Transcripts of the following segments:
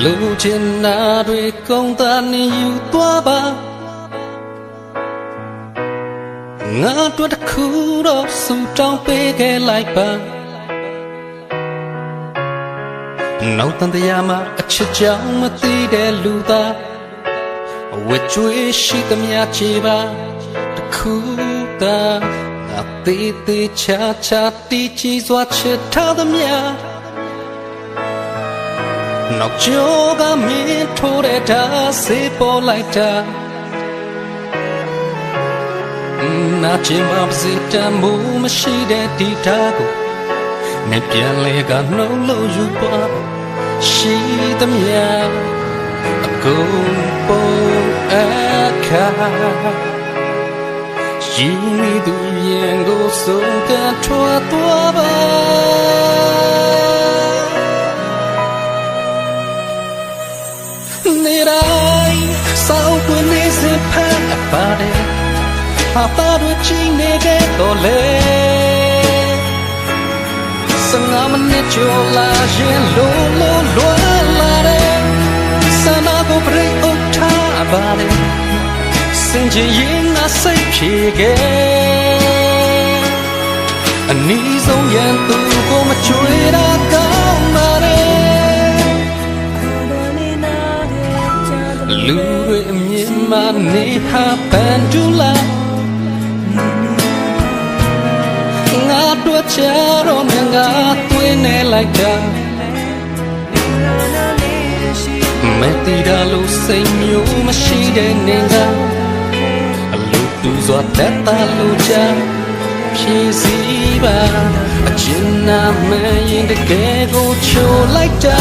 လူချင်နာတွေကုန်တာနေယူသွားပါငါတို့တစ်ခုတော့စူတောင်းပေးခဲ့လိုက်ပါနောက်တန်တရားမှာအချစ်ကြောင့်မသိတဲ့လူသားဝစ်ကျွေးရှိသမျှချေပါတစ်ခုသာငါသေးသေးချာချာတီးကြည့်စွာချစ်ထားသမျှနောက်ကျော်ကမင်းထိုးတဲ့ဓာတ်စေပေါ်လိုက်တာနာကျင်ပါစေတမှုမရှိတဲ့ဒီဓာတ်ကိုနဲ့ပြန်လဲကနှုတ်လို့ယူပါရှိသမျှအကုန်ပုံအခါရှိနေသူရင်ကိုဆုံးကထွက်သွားပါနေတိုင်းစောက်ပွင့်နေစေဖတ်ပါတယ်ဟာပါတို့ချီနေခဲ့တော့လေ15မိနစ်ကျော်လာရင်လုံးလုံးလွယ်လာတယ်စနာကိုပြို့ထားပါတယ်စင်ချင်ရင်ငါစိတ်ဖြေခဲ့အနည်းဆုံးရန်သူကိုမချွေတာကောင်းပါတယ်လူတွေအမြင်မှနေဟာပန်တူလာငါတို့ချတော့မြင်ကသွေးနေလိုက်တာမတီးတာလို့စိတ်မျိုးမရှိတဲ့နေကအလူတူစွာတက်တာလို့ချဖြည့်စည်းပါအကျဉ်းနာမရင်တကယ်ကိုချိုလိုက်တာ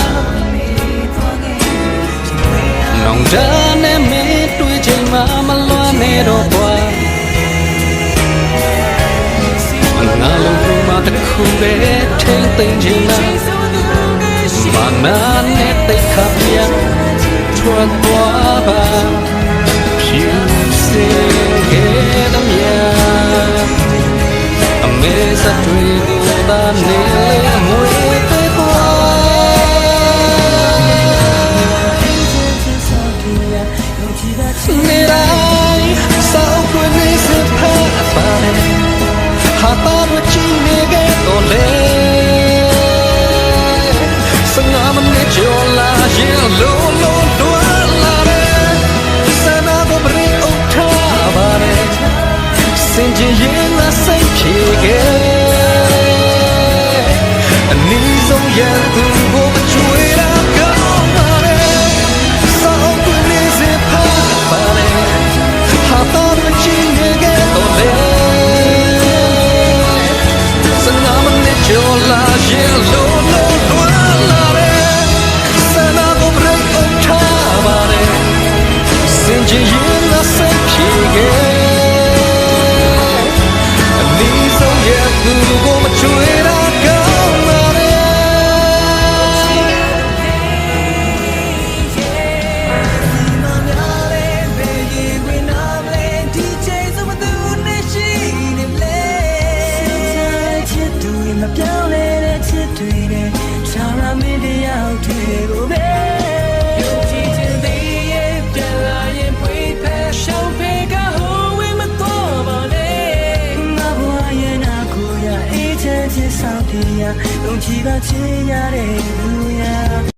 နောင်တနဲ့မင်းတွေ့ချိန်မှမလွမ်းနေတော့ဘွာငါလုံးလုံးမတခုပဲထိမ့်သိမ့်ချင်လားမနာနဲ့တိတ်ခါပြန်ထွက်သွားပါဖြူစင်ခဲ့တဲ့မြတ်အမေစတွေ့တာနေမွေသေးသွားနေတိုင်းစောက်ွယ်နေစဖတ်ပါတယ်ဟာပါတို့ချီနေခဲ့တော့လေ15မိနစ်ကျော်လာရင်လုံးလုံးလွယ်လာတယ်စနာကိုပြို့ထားပါတယ်စင်ချင်ရင်ငါစိတ်ဖြေခဲ့အနည်းဆုံးရန်သူကိုမချွေတာကောင်းပါတယ်စောက်ွယ်နေစဖတ်ပါတယ်ဟာပါတို့ချီနေခဲ့တော့လေကျော်လာရင်လုံးလုံးလွယ်လာတယ်စနာကိုပြို့ထားပါတယ်စင်ချင်ရင်ငါစိတ်ဖြေခဲ့အနည်းဆုံးရသူကိုမချွေတာကောင်းပါတယ်ပြောင်းလဲတဲ့ချစ်တွေနဲ့ရှာလာမင်းတရားတွေကိုပဲယုံကြည်ခြင်းသေးရဲ့ပြန်လာရင်ဖွေးဖက်ရှောင်းဖေးကဟိုဝေးမတော်ပါနဲ့ငါဘဝရဲ့နာကိုရအေးချမ်းချစ်ဆောင်ပြရယုံကြည်ကချင်ရတဲ့လူရ